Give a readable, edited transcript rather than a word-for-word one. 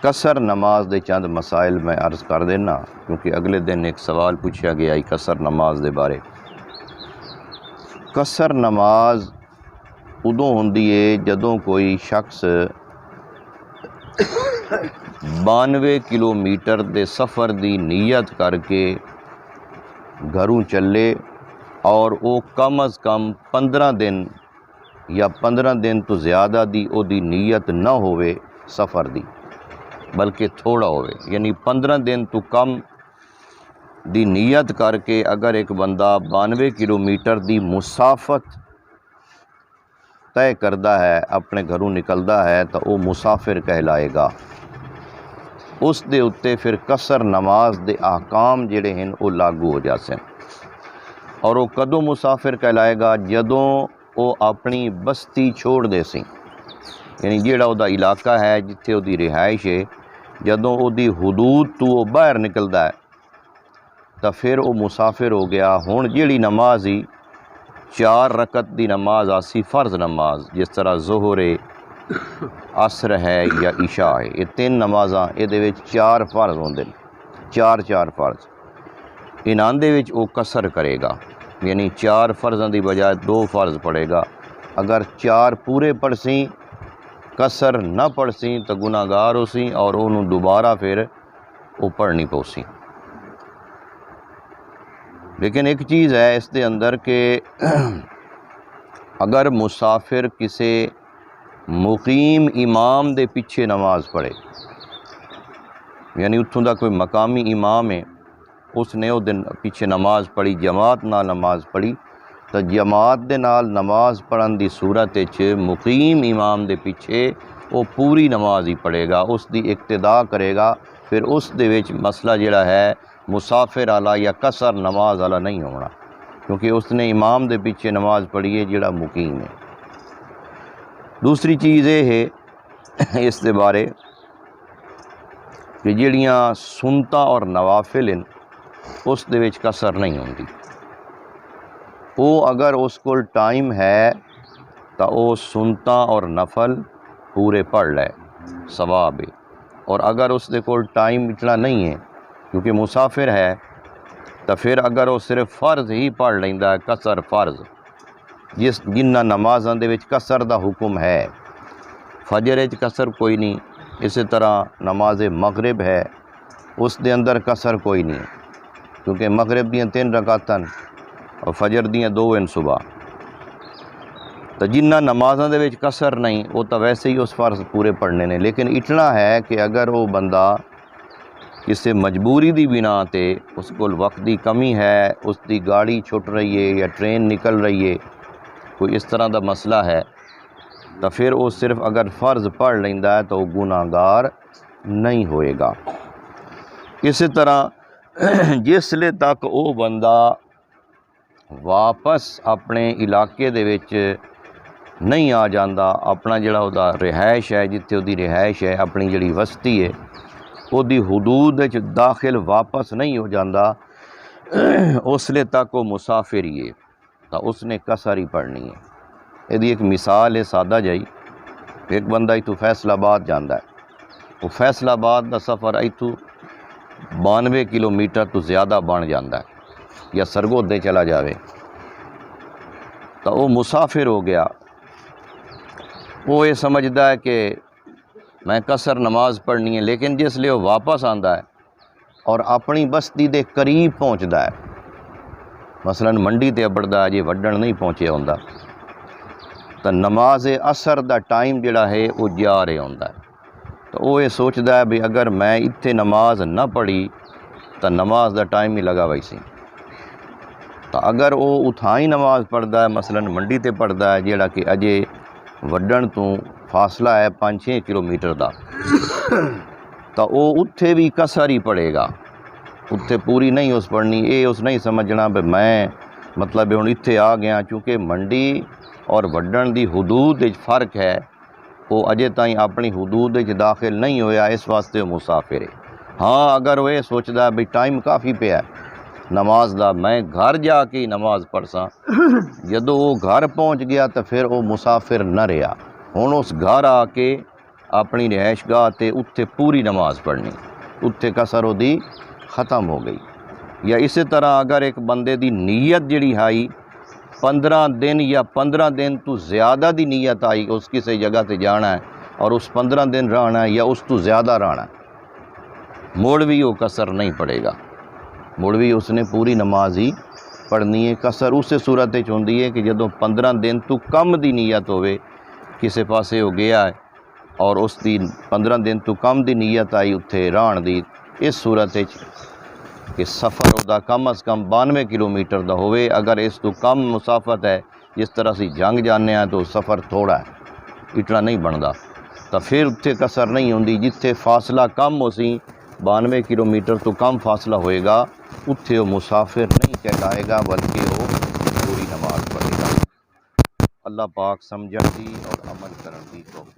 कसर नमाज के चंद मसाइल मैं अर्ज़ कर देना, क्योंकि अगले दिन एक सवाल पूछा गया कसर नमाज के बारे। कसर नमाज उदों होंदी है जदों कोई शख्स 92 किलोमीटर के सफ़र की नीयत करके घरों चले और वो कम अज़ कम 15 दिन या 15 दिन तो ज़्यादा दी ओदी नीयत न होवे सफ़र दी, बल्कि थोड़ा होवे, यानी 15 दिन तो कम दी नीयत करके अगर एक बंदा 92 किलोमीटर दी मुसाफत तय करता है, अपने घरों निकलता है, तो वो मुसाफिर कहलाएगा। उस दे उत्ते फिर कसर नमाज दे ahकाम जिहड़े हैं वो लागू हो जाते हैं। और वो कदों मुसाफिर कहलाएगा? जदों वो अपनी बस्ती छोड़ दे सी, यानी जिहड़ा उहदा इलाका है जिथे उहदी रिहाइश है, जदों उहदी हदूद तो वो बाहर निकलता है तो फिर वो मुसाफिर हो गया। हुण जिहड़ी नमाज ही 4 रकत दी नमाज आसी फ़र्ज़ नमाज, जिस तरह ज़ोहर है, असर है या इशा है, ये 3 नमाज़ां इहदे विच 4 फ़र्ज़ होंदे ने, 4 फ़र्ज़। इन्हां दे विच वो कसर करेगा, यानी 4 फ़र्ज़ां दी बजाय 2 फ़र्ज़ पढ़ेगा। अगर 4 पूरे पढ़सी, कसर न पढ़सी तो गुनाहगार हो सी और उन्होंने दोबारा फिर वो पढ़नी पौसी। लेकिन एक चीज़ है इस दे अंदर के अगर मुसाफिर किसी मुकीम इमाम दे पीछे नमाज पढ़े, यानी उत्थों का कोई मकामी इमाम है, उसने वो दिन पीछे नमाज पढ़ी, जमात नाल नमाज पढ़ी, तो जमात दे नाल नमाज पढ़न की सूरत मुकीम इमाम दे पीछे वो पूरी नमाज ही पढ़ेगा, उसकी इक्तदा करेगा। फिर उस दे विच मसला जिहड़ा है मुसाफिर आला या कसर नमाज आला नहीं होना, क्योंकि उसने इमाम दे पीछे नमाज पढ़ी है जिहड़ा मुकीम है। दूसरी चीज़ ये है इस दे बारे कि जिहड़ियां सुन्नतां और नवाफिल हैं उस दे विच कसर नहीं होंदी। वो अगर उस कोल टाइम है तो वो सुन्नतां और नफल पूरे पढ़ लै, सवाब है। और अगर उस दे कोल टाइम इतना नहीं है, क्योंकि मुसाफिर है, तो फिर अगर वो सिर्फ फ़र्ज़ ही पढ़ लेंदा है, कसर फ़र्ज़, जिन्हां नमाज़ां दे विच कसर दा हुक्म है, फजर विच कसर कोई नहीं, इसी तरह नमाज मगरिब है, उस दे अंदर कसर कोई नहीं, क्योंकि मगरिब दियां 3 रकातां और फजर दियां 2 हैं सुबह। तो जिन्हां नमाज़ां दे विच कसर नहीं, वो तो वैसे ही उस फ़र्ज़ पूरे पढ़ने ने। लेकिन इतना है कि अगर वो बंदा किसी मजबूरी की बिना ते उस कोल वक्त की कमी है, उसकी गाड़ी छुट रही है या ट्रेन निकल रही है, कोई इस तरह का मसला है, तो फिर वो सिर्फ अगर फ़र्ज़ पढ़ लेंदा है तो वो गुनाहगार नहीं होएगा। इसी तरह जिसले तक वो बंदा वापस अपने इलाके दे विच नहीं आ जाता, अपना जिहड़ा उहदा रिहाइश है, जिथे उहदी रिहाइश है, अपनी जिहड़ी बस्ती है, उहदी हदूद विच दाखिल वापस नहीं हो जाता, उसले तक वो मुसाफिर ही है, तो उसने कसर ही पढ़नी है। यदि एक मिसाल है सादा जाई, एक बंदा इतों फैसलाबाद जाता है, वो फैसलाबाद का सफ़र इतों 92 किलोमीटर तो ज़्यादा बन जाता है, या सरगोधे चला जाए, तो वो मुसाफिर हो गया। वो ये समझदा है कि मैं कसर नमाज पढ़नी है, लेकिन जिसले वो वापस आता है और अपनी बस्ती के करीब पहुँचता है, मसलन मंडी ते अबड़दा जे वड्डण नहीं पहुँचे होंदा, तो नमाज असर का टाइम जिहड़ा है वो जा रहा होंदा है। तो वो ये सोचता है भी अगर मैं इत्थे नमाज न पढ़ी तो नमाज का टाइम ही लगा वैसी। तो अगर वो उथां ही नमाज पढ़ता है, मसलन मंडी ते पढ़ता है, जिहड़ा कि अजे वड्डण तो फासला है 5-6 किलोमीटर का, तो वो उत्थे भी कसर ही पढ़ेगा, उत्थे पूरी नहीं उस पढ़नी। ये उस नहीं समझना भी मैं मतलब हुण इत्थे आ गया, चूँकि मंडी और वड्डण दी हदूद विच फ़र्क है, वो अजे ताईं अपनी हदूद विच दाखिल नहीं होया, इस वास्ते वो मुसाफिर है। हाँ, अगर वो ये सोचता भी टाइम काफ़ी पिया नमाज दा, मैं घर जाके ही नमाज पढ़सा, जदों वो घर पहुँच गया तो फिर वो मुसाफिर न रहा। हुण उस घर आके अपनी रिहाइशगाह ते उत्थे पूरी नमाज पढ़नी, उत्थे कसर उहदी ख़त्म हो गई। या इस तरह अगर एक बंदे दी नीयत जिहड़ी आई 15 दिन या 15 दिन तो ज़्यादा दी नीयत आई उस किसी जगह ते जाना है और उस 15 दिन रहना है या उस तो ज़्यादा रहना है, मुड़ भी वो कसर नहीं पड़ेगा, मुड़ भी उसने पूरी नमाज ही पढ़नी है। कसर उस सूरत होंदी है कि जदों 15 दिन तो कम दी नीयत होवे, किसी पासे हो गया है और उसकी 15 दिन तो कम दी नीयत आई उत्थे रहन दी, इस सूरत कि सफ़र उहदा कम अज़ कम 92 किलोमीटर का होवे। अगर इस तो कम मुसाफत है, जिस तरह असी जंग जाने हैं तो सफ़र थोड़ा है, इतना नहीं बनता, तो फिर उत्थे कसर नहीं होंदी। जिथे फासला कम हो सी 92 किलोमीटर तो कम फासला होएगा, उत्थे वो मुसाफिर नहीं कहलाएगा बल्कि वो पूरी नमाज पढ़ेगा। अल्लाह पाक समझण दी और अमल करन दी तौफीक।